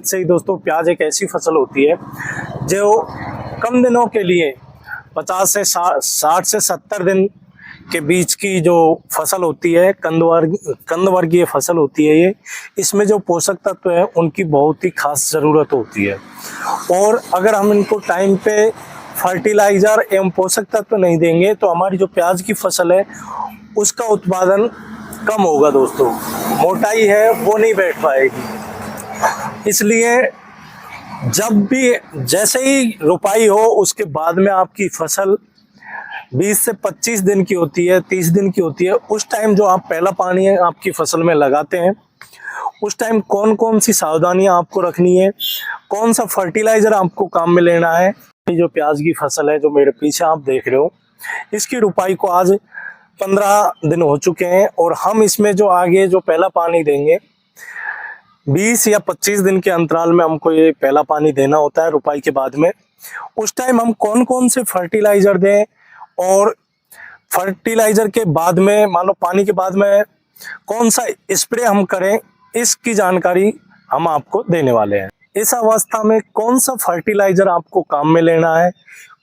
से ही दोस्तों प्याज एक ऐसी फसल होती है जो कम दिनों के लिए 50 से 60 से 70 दिन के बीच की जो फसल होती है, कंद वर्गीय फसल होती है ये। इसमें जो पोषक तत्व है उनकी बहुत ही खास ज़रूरत होती है, और अगर हम इनको टाइम पे फर्टिलाइज़र एवं पोषक तत्व नहीं देंगे तो हमारी जो प्याज की फसल है उसका उत्पादन कम होगा दोस्तों। मोटाई है वो नहीं बैठ पाएगी। इसलिए जब भी जैसे ही रोपाई हो उसके बाद में आपकी फसल 20 से 25 दिन की होती है, 30 दिन की होती है, उस टाइम जो आप पहला पानी है आपकी फसल में लगाते हैं, उस टाइम कौन कौन सी सावधानियां आपको रखनी है, कौन सा फर्टिलाइजर आपको काम में लेना है। ये जो प्याज की फसल है जो मेरे पीछे आप देख रहे हो, इसकी रुपाई को आज 15 दिन हो चुके हैं, और हम इसमें जो आगे जो पहला पानी देंगे 20 या 25 दिन के अंतराल में हमको ये पहला पानी देना होता है रुपाई के बाद में। उस टाइम हम कौन कौन से फर्टिलाइजर दें, और फर्टिलाइजर के बाद में मान लो पानी के बाद में कौन सा स्प्रे हम करें, इसकी जानकारी हम आपको देने वाले हैं। इस अवस्था में कौन सा फर्टिलाइजर आपको काम में लेना है,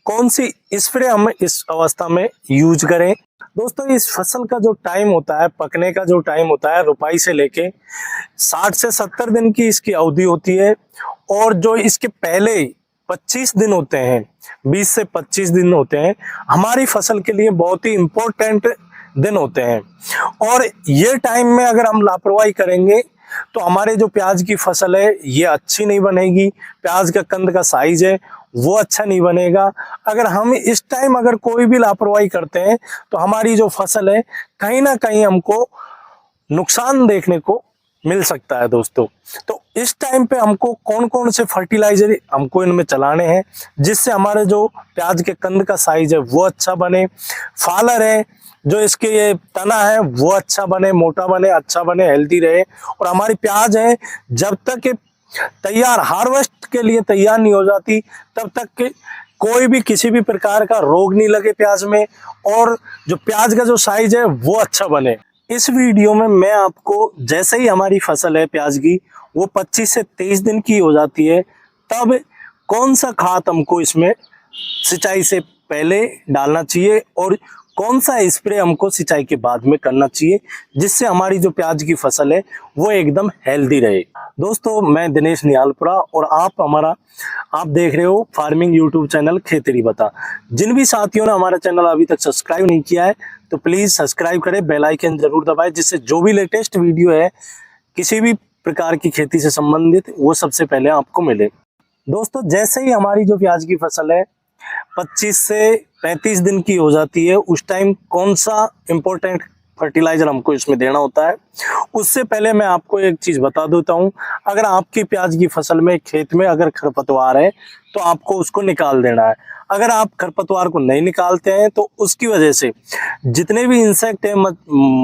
कौन सी स्प्रे हम इस अवस्था में यूज करें। दोस्तों इस फसल का जो टाइम होता है, पकने का जो टाइम होता है, रुपाई से लेके 60 से 70 दिन की इसकी अवधि होती है, और जो इसके पहले 25 दिन होते हैं, 20 से 25 दिन होते हैं, हमारी फसल के लिए बहुत ही इम्पोर्टेंट दिन होते हैं। और ये टाइम में अगर हम लापरवाही करेंगे तो हमारे जो प्याज की फसल है ये अच्छी नहीं बनेगी, प्याज का कंद का साइज है वो अच्छा नहीं बनेगा। अगर हम इस टाइम अगर कोई भी लापरवाही करते हैं तो हमारी जो फसल है कहीं ना कहीं हमको नुकसान देखने को मिल सकता है दोस्तों। तो इस टाइम पे हमको कौन कौन से फर्टिलाइजर हमको इनमें चलाने हैं जिससे हमारे जो प्याज के कंद का साइज है वो अच्छा बने, फालर है जो इसके ये तना है वो अच्छा बने, मोटा बने, अच्छा बने, हेल्दी रहे, और हमारी प्याज है जब तक तैयार हार्वेस्ट के लिए तैयार नहीं हो जाती तब तक के कोई भी किसी भी प्रकार का रोग नहीं लगे प्याज में, और जो प्याज का जो साइज है वो अच्छा बने। इस वीडियो में मैं आपको जैसे ही हमारी फसल है प्याज की वो 25 से 23 दिन की हो जाती है तब कौन सा खाद हमको इसमें सिंचाई से पहले डालना चाहिए, और कौन सा स्प्रे हमको सिंचाई के बाद में करना चाहिए जिससे हमारी जो प्याज की फसल है वो एकदम हेल्दी रहे। दोस्तों मैं दिनेश निहालपुरा, और आप देख रहे हो फार्मिंग यूट्यूब चैनल खेतरी बता। जिन भी साथियों ने हमारा चैनल अभी तक सब्सक्राइब नहीं किया है तो प्लीज सब्सक्राइब करें, बेल आइकन जरूर दबाएं, जिससे जो भी लेटेस्ट वीडियो है किसी भी प्रकार की खेती से संबंधित वो सबसे पहले आपको मिले। दोस्तों जैसे ही हमारी जो प्याज की फसल है 25 से 35 दिन की हो जाती है, उस टाइम कौन सा इम्पोर्टेंट फर्टिलाइजर हमको इसमें देना होता है, उससे पहले मैं आपको एक चीज बता देता हूं। अगर आपकी प्याज की फसल में खेत में अगर खरपतवार है तो आपको उसको निकाल देना है। अगर आप खरपतवार को नहीं निकालते हैं तो उसकी वजह से जितने भी इंसेक्ट हैं,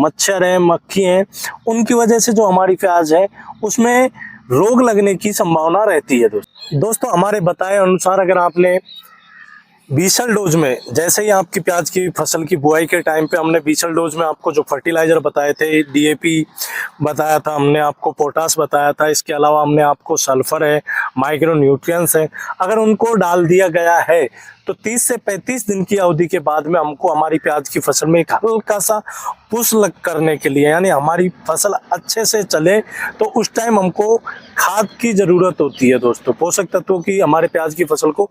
मच्छर हैं, मक्खी हैं, उनकी वजह से जो हमारी प्याज है उसमें रोग लगने की संभावना रहती है। दोस्तों हमारे बताए अनुसार अगर आपने बीसल डोज में, जैसे ही आपकी प्याज की फसल की बुआई के टाइम पे हमने बीसल डोज में आपको जो फर्टिलाइजर बताए थे, डीएपी बताया था हमने आपको, पोटास बताया था, इसके अलावा हमने आपको सल्फर है, माइक्रो न्यूट्रिएंट्स है, अगर उनको डाल दिया गया है तो 30 से 35 दिन की अवधि के बाद में हमको हमारी प्याज की फसल में एक हल्का सा पुश लग करने के लिए, यानी हमारी फसल अच्छे से चले तो उस टाइम हमको खाद की ज़रूरत होती है दोस्तों, पोषक तत्वों की हमारे प्याज की फसल को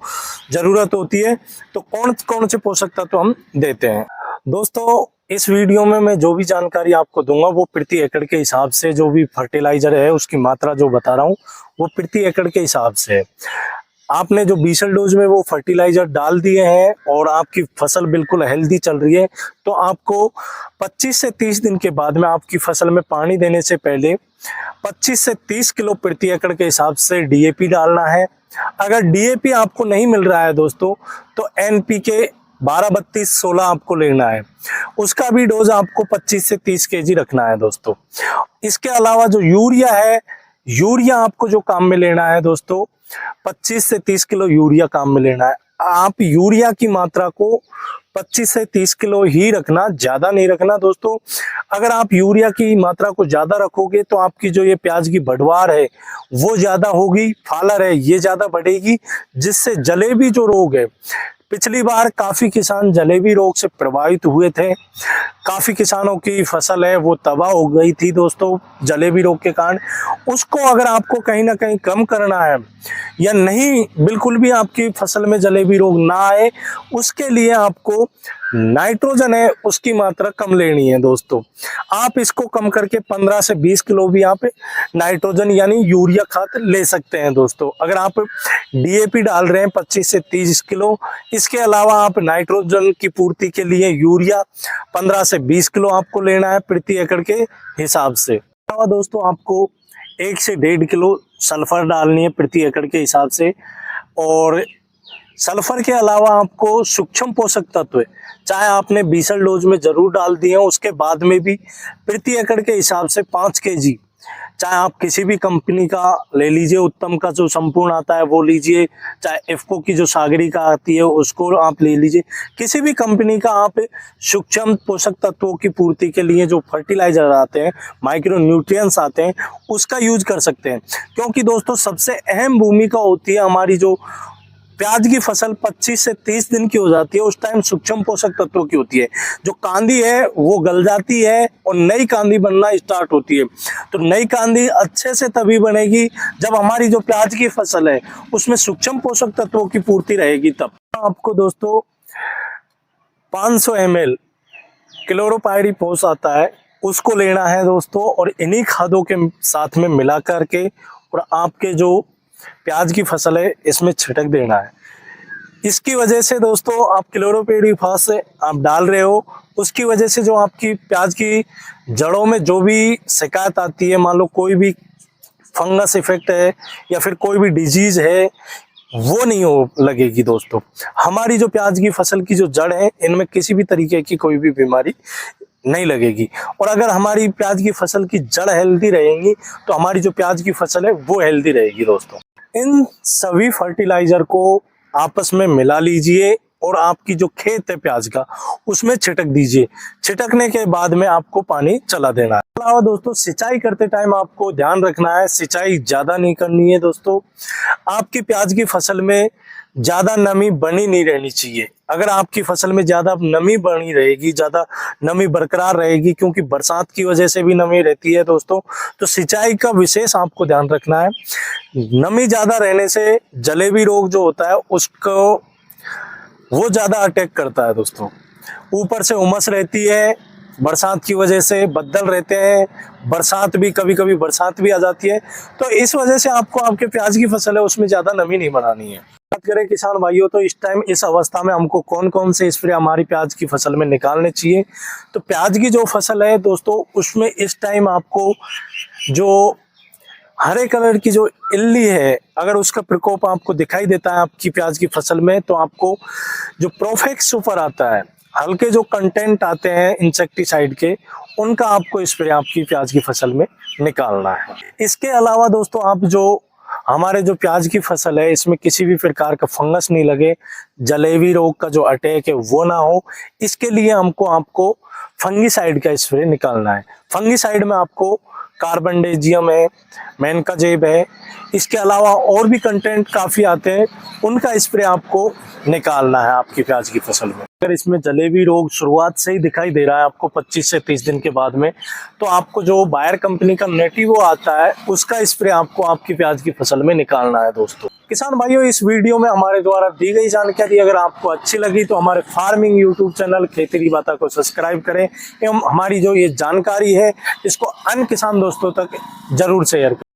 ज़रूरत होती है। तो कौन कौन से पोषक तत्व हम देते हैं दोस्तों, इस वीडियो में मैं जो भी जानकारी आपको दूंगा वो प्रति एकड़ के हिसाब से, जो भी फर्टिलाइजर है उसकी मात्रा जो बता रहा हूँ वो प्रति एकड़ के हिसाब से है। आपने जो बीसल डोज में वो फर्टिलाइजर डाल दिए हैं और आपकी फसल बिल्कुल हेल्दी चल रही है तो आपको 25 से 30 दिन के बाद में आपकी फसल में पानी देने से पहले 25 से 30 किलो प्रति एकड़ के हिसाब से डीएपी डालना है। अगर डीएपी आपको नहीं मिल रहा है दोस्तों तो एनपीके 12-32-16 आपको लेना है, उसका भी डोज आपको 25 से 30 केजी रखना है दोस्तों। इसके अलावा जो यूरिया है यूरिया आपको जो काम में लेना है दोस्तों, 25 से 30 किलो यूरिया काम में लेना है। आप यूरिया की मात्रा को 25 से 30 किलो ही रखना, ज्यादा नहीं रखना दोस्तों। अगर आप यूरिया की मात्रा को ज्यादा रखोगे तो आपकी जो ये प्याज की बढ़वार है वो ज्यादा होगी, फालर है ये ज्यादा बढ़ेगी, जिससे जलेबी जो रोग है, पिछली बार काफी किसान जलेबी रोग से प्रभावित हुए थे। काफी किसानों की फसल है वो तबाह हो गई थी दोस्तों जलेबी रोग के कारण। उसको अगर आपको कहीं ना कहीं कम करना है या नहीं, बिल्कुल भी आपकी फसल में जलेबी रोग ना आए, उसके लिए आपको नाइट्रोजन है उसकी मात्रा कम लेनी है दोस्तों। आप इसको कम करके 15 से 20 किलो भी आप नाइट्रोजन यानी यूरिया खाद ले सकते हैं दोस्तों। अगर आप डीएपी डाल रहे हैं 25 से 30 किलो, इसके अलावा आप नाइट्रोजन की पूर्ति के लिए यूरिया 15 से 20 किलो आपको लेना है प्रति एकड़ के हिसाब से। दोस्तों आपको 1 से 1.5 किलो सल्फर डालनी है प्रति एकड़ के हिसाब से। और सल्फर के अलावा आपको सूक्ष्म पोषक तत्व, चाहे आपने बीसल डोज में जरूर डाल दिए हो, उसके बाद में भी प्रति एकड़ के हिसाब से 5 kg, चाहे आप किसी भी कंपनी का ले लीजिए, उत्तम का जो संपूर्ण आता है वो लीजिए, चाहे इफ्को की जो सागरिका आती है उसको आप ले लीजिए, किसी भी कंपनी का आप सूक्ष्म पोषक तत्वों की पूर्ति के लिए जो फर्टिलाइजर आते हैं, माइक्रो न्यूट्रिएंट्स आते हैं, उसका यूज कर सकते हैं। क्योंकि दोस्तों सबसे अहम भूमिका होती है हमारी जो प्याज की फसल 25 से 30 दिन की हो जाती है, उस टाइम सूक्ष्म पोषक तत्वों की होती है। जो कांदी है वो गल जाती है और नई कांदी बनना स्टार्ट होती है। तो नई कांदी अच्छे से तभी बनेगी जब हमारी जो प्याज की फसल है उसमें सूक्ष्म पोषक तत्वों की पूर्ति रहेगी। तब आपको दोस्तों 500 ml क्लोरोपाइरीफॉस आता है उसको लेना है दोस्तों, और इन्हीं खादों के साथ में मिला करके और आपके जो प्याज की फसल है इसमें छिड़क देना है। इसकी वजह से दोस्तों आप क्लोरोपाइरीफॉस आप डाल रहे हो, उसकी वजह से जो आपकी प्याज की जड़ों में जो भी शिकायत आती है, मान लो कोई भी फंगस इफेक्ट है या फिर कोई भी डिजीज है, वो नहीं हो लगेगी दोस्तों। हमारी जो प्याज की फसल की जो जड़ है इनमें किसी भी तरीके की कोई भी बीमारी नहीं लगेगी। और अगर हमारी प्याज की फसल की जड़ हेल्दी रहेंगी तो हमारी जो प्याज की फसल है वो हेल्दी रहेगी दोस्तों। इन सभी फर्टिलाइजर को आपस में मिला लीजिए और आपकी जो खेत है प्याज का उसमें छिटक दीजिए। छिटकने के बाद में आपको पानी चला देना है। अलावा दोस्तों सिंचाई करते टाइम आपको ध्यान रखना है, सिंचाई ज्यादा नहीं करनी है दोस्तों। आपकी प्याज की फसल में ज्यादा नमी बनी नहीं रहनी चाहिए। अगर आपकी फसल में ज्यादा नमी बनी रहेगी, ज्यादा नमी बरकरार रहेगी, क्योंकि बरसात की वजह से भी नमी रहती है दोस्तों, तो सिंचाई का विशेष आपको ध्यान रखना है। नमी ज्यादा रहने से जलेबी रोग जो होता है उसको वो ज्यादा अटैक करता है दोस्तों। ऊपर से उमस रहती है, बरसात की वजह से बदल रहते हैं, बरसात भी कभी कभी बरसात भी आ जाती है, तो इस वजह से आपको आपके प्याज की फसल है उसमें ज्यादा नमी नहीं बनानी है। बात करें किसान भाइयों तो इस टाइम इस अवस्था में हमको कौन कौन से स्प्रे हमारी प्याज की फसल में निकालने चाहिए। तो प्याज की जो फसल है दोस्तों उसमें इस टाइम आपको जो हरे कलर की जो इल्ली है, अगर उसका प्रकोप आपको दिखाई देता है आपकी प्याज की फसल में, तो आपको जो प्रोफेक्स सुपर आता है, हल्के जो कंटेंट आते हैं इंसेक्टिसाइड के, उनका आपको स्प्रे आपकी प्याज की फसल में निकालना है। इसके अलावा दोस्तों आप जो हमारे जो प्याज की फसल है इसमें किसी भी प्रकार का फंगस नहीं लगे, जलेबी रोग का जो अटैक है वो ना हो, इसके लिए आपको फंगीसाइड का स्प्रे निकालना है। फंगीसाइड में आपको कार्बनडेजियम है, मैनकाजेब है, इसके अलावा और भी कंटेंट काफी आते हैं, उनका स्प्रे आपको निकालना है आपकी प्याज की फसल में। अगर इसमें जलेबी रोग शुरुआत से ही दिखाई दे रहा है आपको 25 से 30 दिन के बाद में, तो आपको जो बायर कंपनी का नेटिवो आता है उसका स्प्रे आपको आपकी प्याज की फसल में निकालना है दोस्तों। किसान भाइयों इस वीडियो में हमारे द्वारा दी गई जानकारी अगर आपको अच्छी लगी तो हमारे फार्मिंग यूट्यूब चैनल खेती की बातें को सब्सक्राइब करें एवं हमारी जो ये जानकारी है इसको अन्य किसान दोस्तों तक जरूर शेयर करें।